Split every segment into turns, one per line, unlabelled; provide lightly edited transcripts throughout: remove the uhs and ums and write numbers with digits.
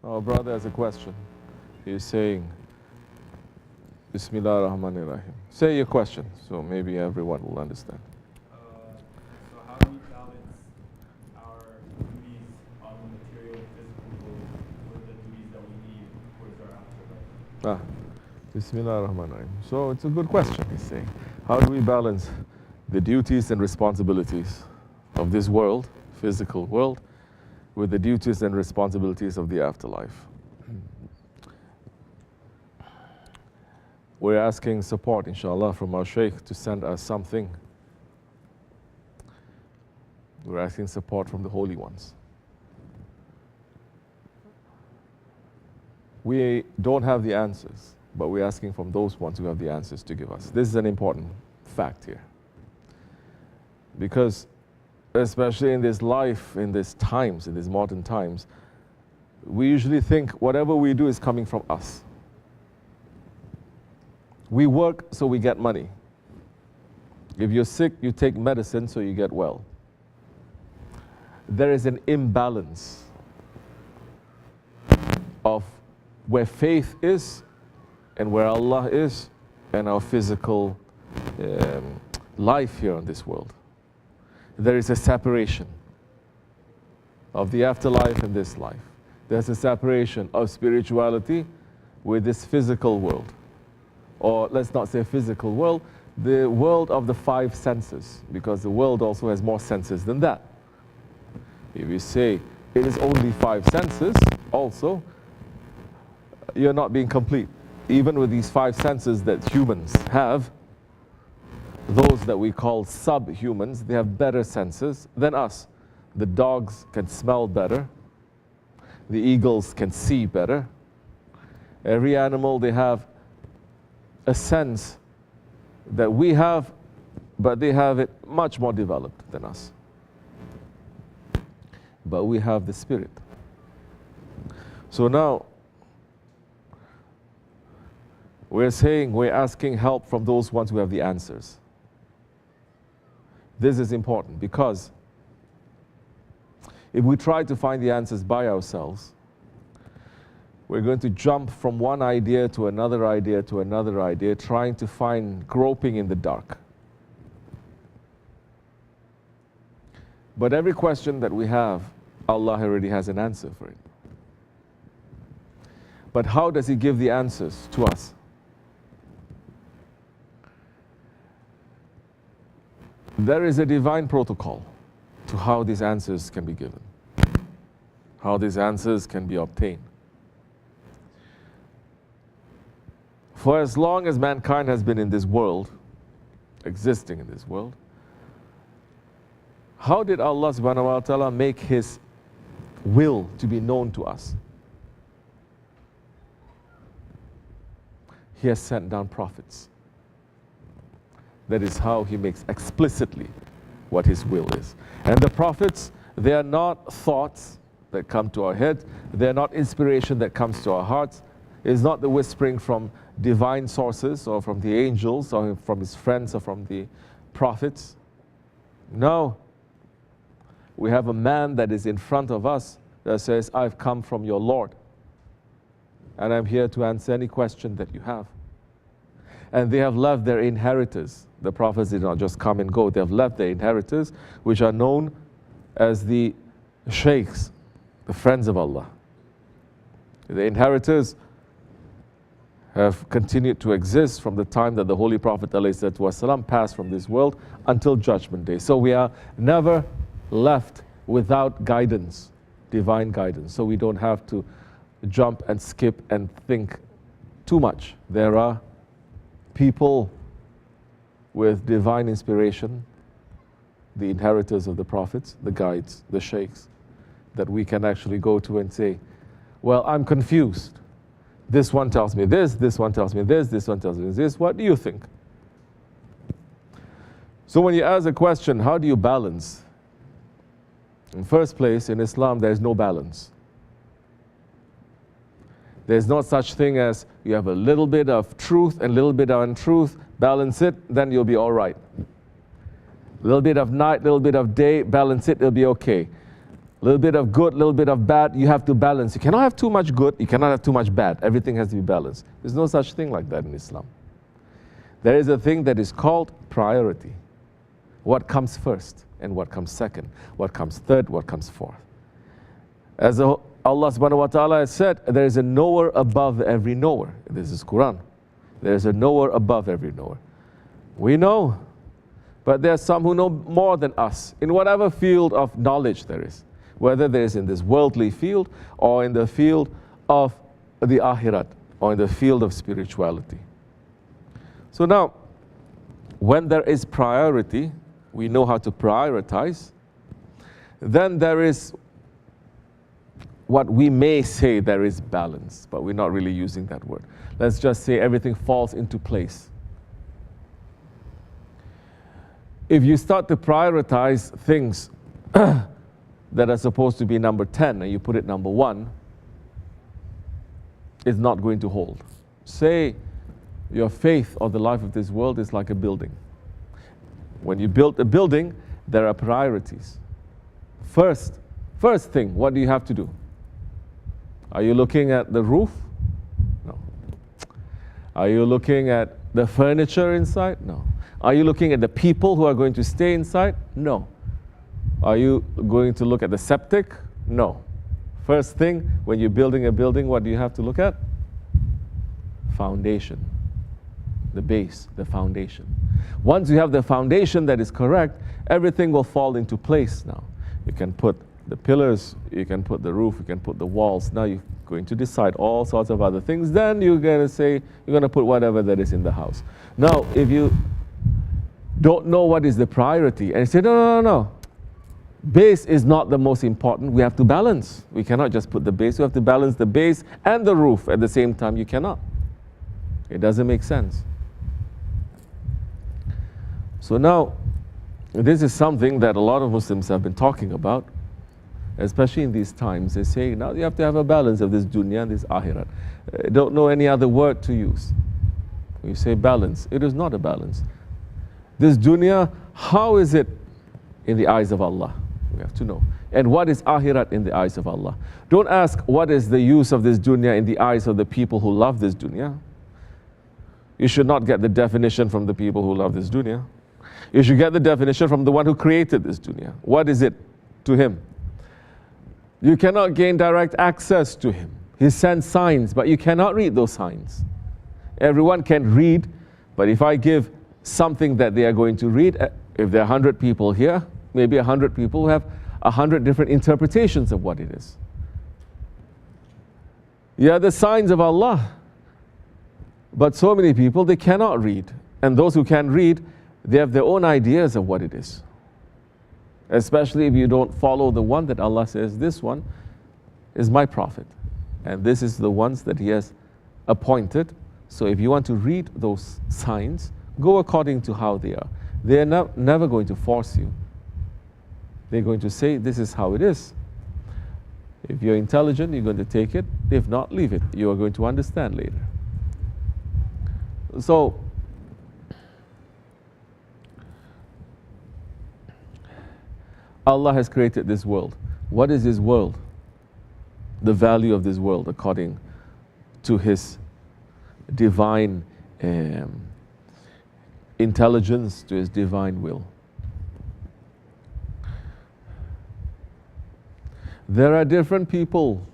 Our brother has a question. He's saying, Bismillah ar-Rahman ar-Rahim. Say your question, so maybe everyone will understand.
So how do we balance our duties on the material and physical world with the duties that we need towards our afterlife?
Bismillah ar-Rahman ar-Rahim. So it's a good question, he's saying. How do we balance the duties and responsibilities of this world, physical world, with the duties and responsibilities of the afterlife? We're asking support, inshallah, from our Shaykh to send us something. We're asking support from the holy ones. We don't have the answers, but we're asking from those ones who have the answers to give us. This is an important fact here. Because especially in this life, in these times, in these modern times, we usually think whatever we do is coming from us. We work so we get money. If you're sick, you take medicine so you get well. There is an imbalance of where faith is and where Allah is and our physical life here on this world. There is a separation of the afterlife and this life. There's a separation of spirituality with this physical world. Or let's not say physical world, the world of the five senses, because the world also has more senses than that. If you say it is only five senses, also, you're not being complete. Even with these five senses that humans have, those that we call subhumans, they have better senses than us. The dogs can smell better. The eagles can see better. Every animal, they have a sense that we have, but they have it much more developed than us. But we have the spirit. So now, we're asking help from those ones who have the answers. This is important because if we try to find the answers by ourselves, we're going to jump from one idea to another idea to another idea, trying to find, groping in the dark. But every question that we have, Allah already has an answer for it. But how does He give the answers to us? There is a divine protocol to how these answers can be given, how these answers can be obtained. For as long as mankind has been in this world, existing in this world, how did Allah subhanahu wa ta'ala make His will to be known to us? He has sent down prophets. That is how He makes explicitly what His will is. And the prophets, they are not thoughts that come to our head. They are not inspiration that comes to our hearts. It is not the whispering from divine sources or from the angels or from His friends or from the prophets. No. We have a man that is in front of us that says, I've come from your Lord. And I'm here to answer any question that you have. And they have left their inheritors. The prophets did not just come and go. They have left their inheritors, which are known as the sheikhs, the friends of Allah. The inheritors have continued to exist from the time that the Holy Prophet ﷺ passed from this world until Judgment Day. So we are never left without guidance, divine guidance. So we don't have to jump and skip and think too much. There are people with divine inspiration, the inheritors of the prophets, the guides, the sheikhs, that we can actually go to and say, well, I'm confused. This one tells me this one tells me this one tells me this. What do you think? So when you ask a question, how do you balance? In first place, in Islam, there is no balance. There's no such thing as you have a little bit of truth and a little bit of untruth, balance it, then you'll be all right. A little bit of night, a little bit of day, balance it, it'll be okay. A little bit of good, a little bit of bad, you have to balance. You cannot have too much good, you cannot have too much bad. Everything has to be balanced. There's no such thing like that in Islam. There is a thing that is called priority. What comes first and what comes second, what comes third, what comes fourth. As Allah subhanahu wa ta'ala has said, there is a knower above every knower. This is Quran. There is a knower above every knower. We know, but there are some who know more than us in whatever field of knowledge there is, whether there is in this worldly field or in the field of the akhirat or in the field of spirituality. So now, when there is priority, we know how to prioritize, then there is what we may say there is balance, but we're not really using that word. Let's just say everything falls into place. If you start to prioritize things that are supposed to be number 10 and you put it number 1, it's not going to hold. Say your faith or the life of this world is like a building. When you build a building, there are priorities. First thing, what do you have to do? Are you looking at the roof? No. Are you looking at the furniture inside? No. Are you looking at the people who are going to stay inside? No. Are you going to look at the septic? No. First thing, when you're building a building, what do you have to look at? Foundation. The base, the foundation. Once you have the foundation that is correct, everything will fall into place now. You can put the pillars, you can put the roof, you can put the walls. Now you're going to decide all sorts of other things. Then you're going to say, you're going to put whatever that is in the house. Now, if you don't know what is the priority, and you say, no. Base is not the most important. We have to balance. We cannot just put the base. We have to balance the base and the roof at the same time. You cannot. It doesn't make sense. So now, this is something that a lot of Muslims have been talking about, especially in these times. They say, now you have to have a balance of this dunya and this akhirat. I don't know any other word to use. We say balance. It is not a balance. This dunya, how is it in the eyes of Allah? We have to know. And what is akhirat in the eyes of Allah? Don't ask what is the use of this dunya in the eyes of the people who love this dunya. You should not get the definition from the people who love this dunya. You should get the definition from the one who created this dunya. What is it to him? You cannot gain direct access to him. He sends signs, but you cannot read those signs. Everyone can read, but if I give something that they are going to read, if there are 100 people here, maybe 100 people who have 100 different interpretations of what it is. Yeah, the signs of Allah. But so many people, they cannot read. And those who can read, they have their own ideas of what it is. Especially if you don't follow the one that Allah says, this one is my prophet. And this is the ones that he has appointed. So if you want to read those signs, go according to how they are. They are never going to force you. They're going to say, this is how it is. If you're intelligent, you're going to take it. If not, leave it. You are going to understand later. So, Allah has created this world. What is this world? The value of this world according to His divine intelligence, to His divine will. There are different people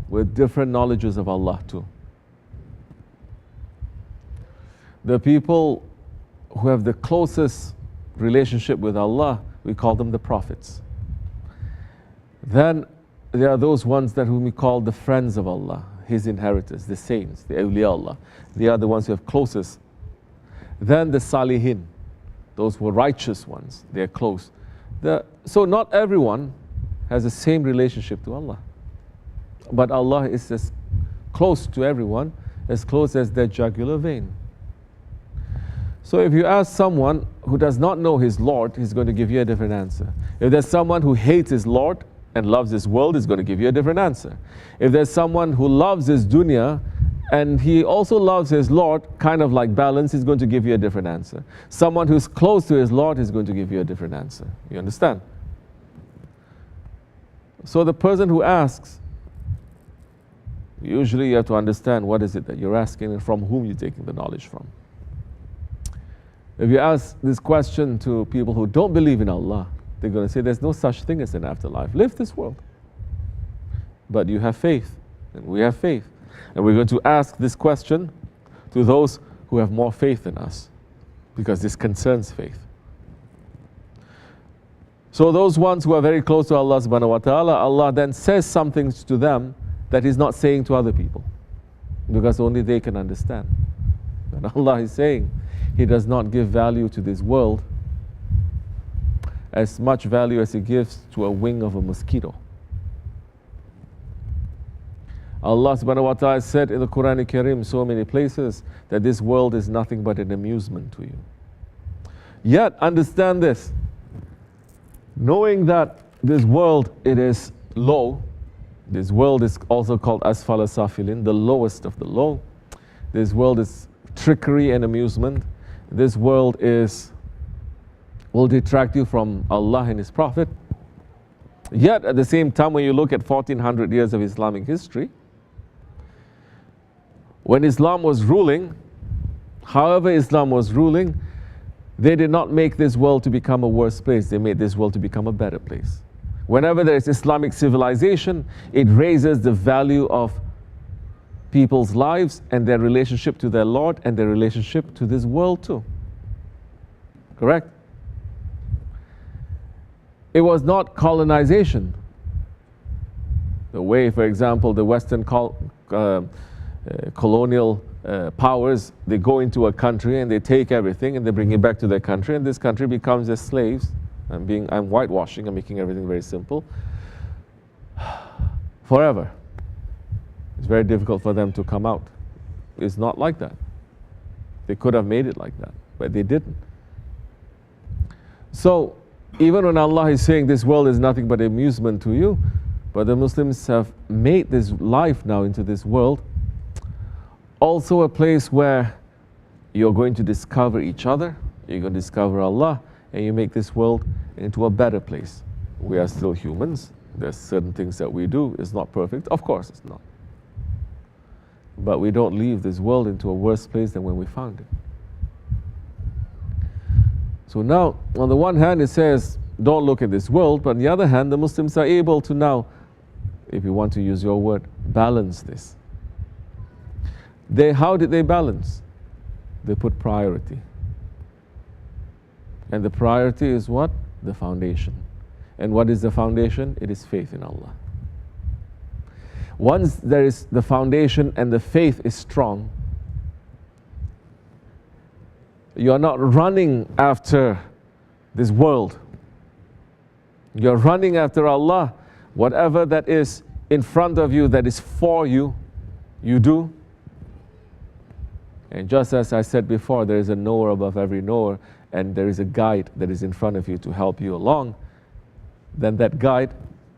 with different knowledges of Allah too. The people who have the closest relationship with Allah, we call them the prophets. Then there are those ones that whom we call the friends of Allah, His inheritors, the saints, the awliya Allah. They are the ones who have closest. Then the salihin, those who are righteous ones, they are close. So not everyone has the same relationship to Allah. But Allah is as close to everyone, as close as their jugular vein. So if you ask someone who does not know his Lord, he's going to give you a different answer. If there's someone who hates his Lord and loves this world, he's going to give you a different answer. If there's someone who loves his dunya and he also loves his Lord, kind of like balance, he's going to give you a different answer. Someone who's close to his Lord is going to give you a different answer. You understand? So the person who asks, usually you have to understand what is it that you're asking and from whom you're taking the knowledge from. If you ask this question to people who don't believe in Allah, they're going to say there's no such thing as an afterlife. Live this world. But you have faith, and we have faith. And we're going to ask this question to those who have more faith than us, because this concerns faith. So those ones who are very close to Allah subhanahu wa ta'ala, Allah then says something to them that He's not saying to other people, because only they can understand. And Allah is saying He does not give value to this world as much value as He gives to a wing of a mosquito. Allah subhanahu wa ta'ala said in the Quran Kareem so many places that this world is nothing but an amusement to you. Yet understand this, knowing that this world, it is low. This world is also called asfala safilin, the lowest of the low. This world is trickery and amusement. This world will detract you from Allah and His Prophet. Yet at the same time, when you look at 1400 years of Islamic history, when Islam was ruling, however Islam was ruling, they did not make this world to become a worse place. They made this world to become a better place. Whenever there is Islamic civilization, it raises the value of people's lives and their relationship to their Lord and their relationship to this world too. Correct? It was not colonization. The way, for example, the Western colonial powers, they go into a country and they take everything and they bring it back to their country, and this country becomes their slaves. I'm whitewashing, I'm making everything very simple. Forever. It's very difficult for them to come out. It's not like that. They could have made it like that, but they didn't. So, even when Allah is saying this world is nothing but amusement to you, but the Muslims have made this life now into this world also a place where you're going to discover each other, you're going to discover Allah, and you make this world into a better place. We are still humans. There's certain things that we do. It's not perfect. Of course it's not. But we don't leave this world into a worse place than when we found it. So now, on the one hand, it says, don't look at this world, but on the other hand, the Muslims are able to now, if you want to use your word, balance this. How did they balance? They put priority. And the priority is what? The foundation. And what is the foundation? It is faith in Allah. Once there is the foundation and the faith is strong, you are not running after this world. You're running after Allah. Whatever that is in front of you, that is for you, you do. And just as I said before, there is a knower above every knower, and there is a guide that is in front of you to help you along, then that guide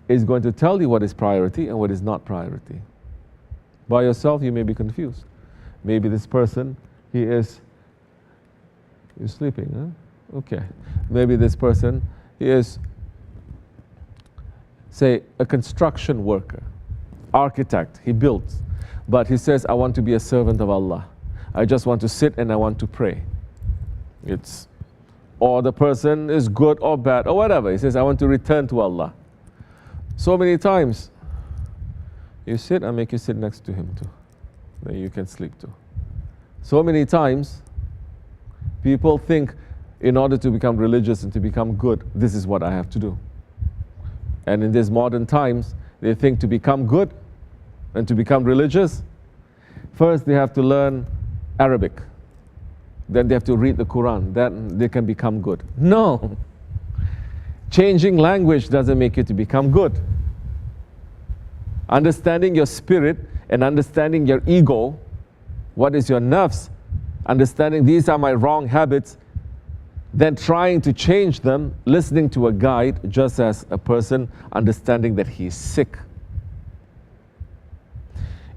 is going to tell you what is priority and what is not priority. By yourself, you may be confused. Maybe this person, you're sleeping, huh? Okay. Maybe this person, he is, say, a construction worker, architect, he builds, but he says, I want to be a servant of Allah. I just want to sit and I want to pray. Or the person is good or bad or whatever. He says, I want to return to Allah. So many times, you sit, I make you sit next to him too. Then you can sleep too. So many times, people think in order to become religious and to become good, this is what I have to do. And in these modern times, they think to become good and to become religious, first they have to learn Arabic. Then they have to read the Quran. Then they can become good. No. Changing language doesn't make you to become good. Understanding your spirit and understanding your ego, what is your nafs, understanding these are my wrong habits, then trying to change them, listening to a guide, just as a person understanding that he is sick.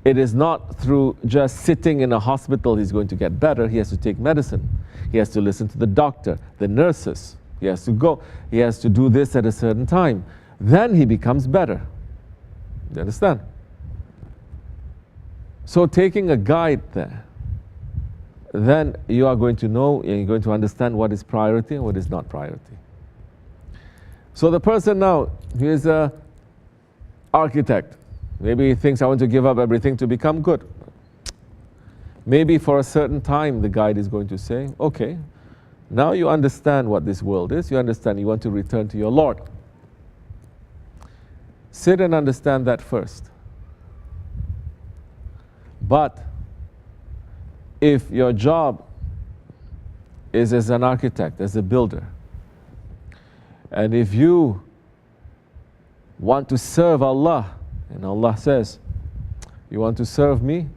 It is not through just sitting in a hospital he's going to get better. He has to take medicine. He has to listen to the doctor, the nurses. He has to go. He has to do this at a certain time. Then he becomes better. You understand? So taking a guide there, then you are going to know and you're going to understand what is priority and what is not priority. So the person now, he is an architect. Maybe he thinks, I want to give up everything to become good. Maybe for a certain time the guide is going to say, okay, now you understand what this world is, you understand you want to return to your Lord. Sit and understand that first. But if your job is as an architect, as a builder, and if you want to serve Allah, and Allah says, you want to serve me,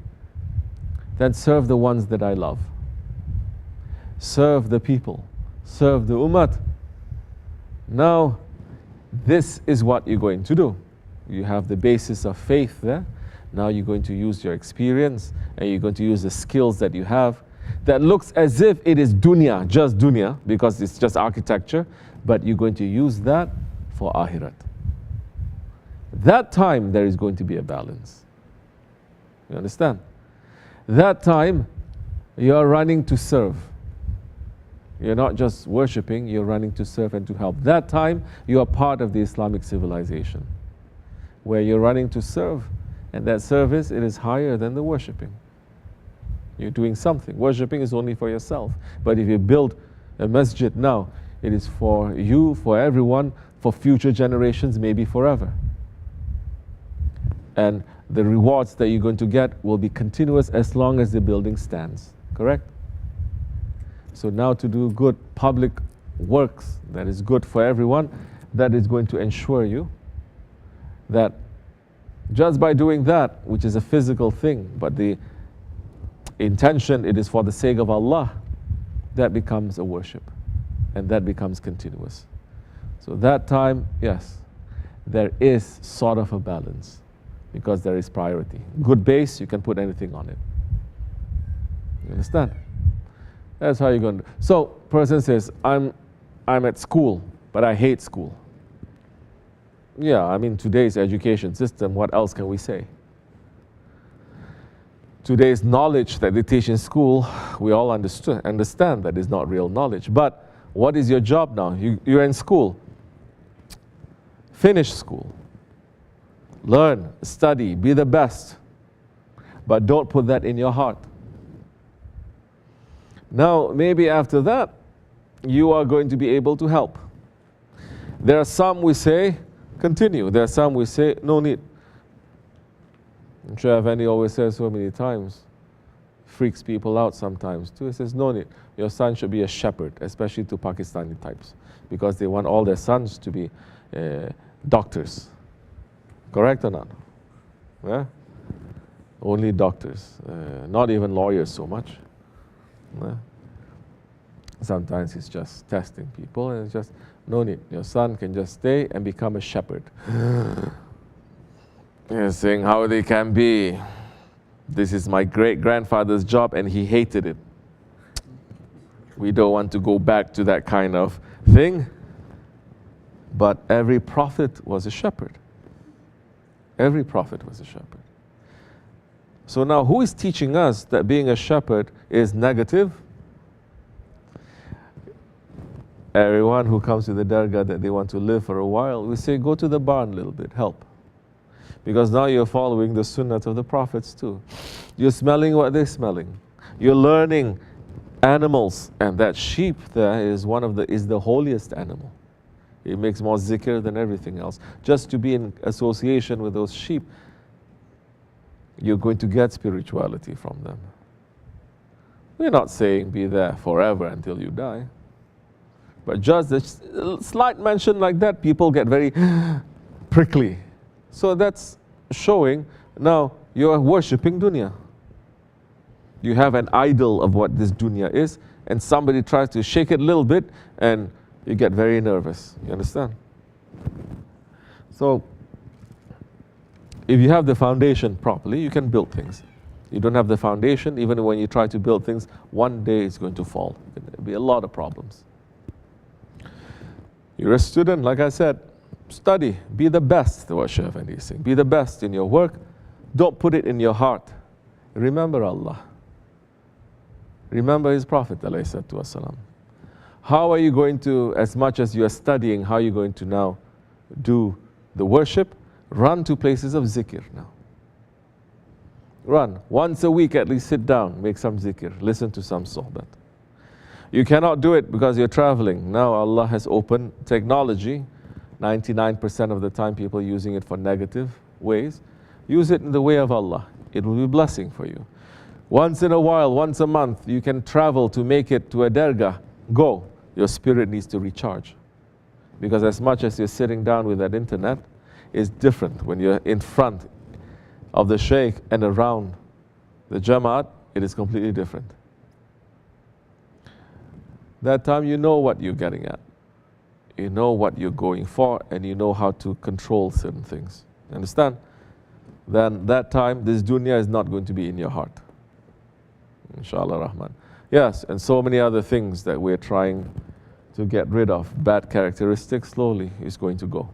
then serve the ones that I love. Serve the people. Serve the ummah. Now, this is what you're going to do. You have the basis of faith there. Now you're going to use your experience and you're going to use the skills that you have that looks as if it is dunya, just dunya, because it's just architecture, but you're going to use that for akhirat. That time there is going to be a balance. You understand? That time you are running to serve. You're not just worshipping, you're running to serve and to help. That time you are part of the Islamic civilization, where you're running to serve, and that service, it is higher than the worshipping. You're doing something. Worshipping is only for yourself. But if you build a masjid now, it is for you, for everyone, for future generations, maybe forever. And the rewards that you're going to get will be continuous as long as the building stands. Correct? So now to do good public works that is good for everyone, that is going to ensure you that just by doing that, which is a physical thing, but the intention, it is for the sake of Allah, that becomes a worship. And that becomes continuous. So that time, yes, there is sort of a balance, because there is priority. Good base, you can put anything on it. You understand? That's how you're going to do. So, person says, I'm at school, but I hate school. Yeah, I mean, today's education system, what else can we say? Today's knowledge that they teach in school, we all understand that is not real knowledge. But what is your job now? You're in school. Finish school. Learn, study, be the best. But don't put that in your heart. Now, maybe after that, you are going to be able to help. There are some we say, continue. There are some we say, no need. Shaykh Effendi always says so many times, freaks people out sometimes too. He says, no need. Your son should be a shepherd, especially to Pakistani types, because they want all their sons to be doctors. Correct or not? Yeah? Only doctors, not even lawyers so much. Yeah? Sometimes he's just testing people, and it's just, no need. Your son can just stay and become a shepherd. You're saying how they can be. This is my great-grandfather's job and he hated it. We don't want to go back to that kind of thing. But every prophet was a shepherd. Every prophet was a shepherd. So now who is teaching us that being a shepherd is negative? Everyone who comes to the dargah that they want to live for a while, we say, go to the barn a little bit, help. Because now you're following the sunnah of the prophets too. You're smelling what they're smelling. You're learning animals, and that sheep there is the holiest animal. It makes more zikr than everything else. Just to be in association with those sheep, you're going to get spirituality from them. We're not saying be there forever until you die. But just a slight mention like that, people get very prickly. So that's showing now you are worshipping dunya. You have an idol of what this dunya is, and somebody tries to shake it a little bit, and you get very nervous. You understand? So, if you have the foundation properly, you can build things. You don't have the foundation, even when you try to build things, one day it's going to fall. There'll be a lot of problems. You're a student, like I said, Study. Be the best, what Shaykh Effendi is saying. Be the best in your work. Don't put it in your heart. Remember Allah. Remember His Prophet ﷺ. How are you going to, as much as you are studying, how are you going to now do the worship? Run to places of zikr now. Run. Once a week at least sit down, make some zikr, listen to some sohbat. You cannot do it because you're traveling. Now Allah has opened technology. 99% of the time people are using it for negative ways. Use it in the way of Allah. It will be a blessing for you. Once in a while, once a month, you can travel to make it to a dergah. Go. Your spirit needs to recharge. Because as much as you're sitting down with that internet, it's different when you're in front of the shaykh and around the jamaat. It is completely different. That time you know what you're getting at. You know what you're going for, and you know how to control certain things. Understand? Then that time, this dunya is not going to be in your heart. Inshallah Rahman. Yes, and so many other things that we're trying to get rid of. Bad characteristics, slowly is going to go.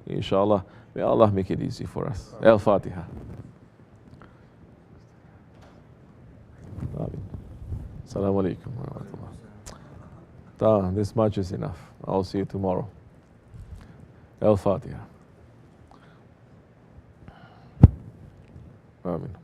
Inshallah. May Allah make it easy for us. Al-Fatiha. Assalamu alaikum wa rahmatullah. This much is enough. I'll see you tomorrow. Al-Fatiha. Amin.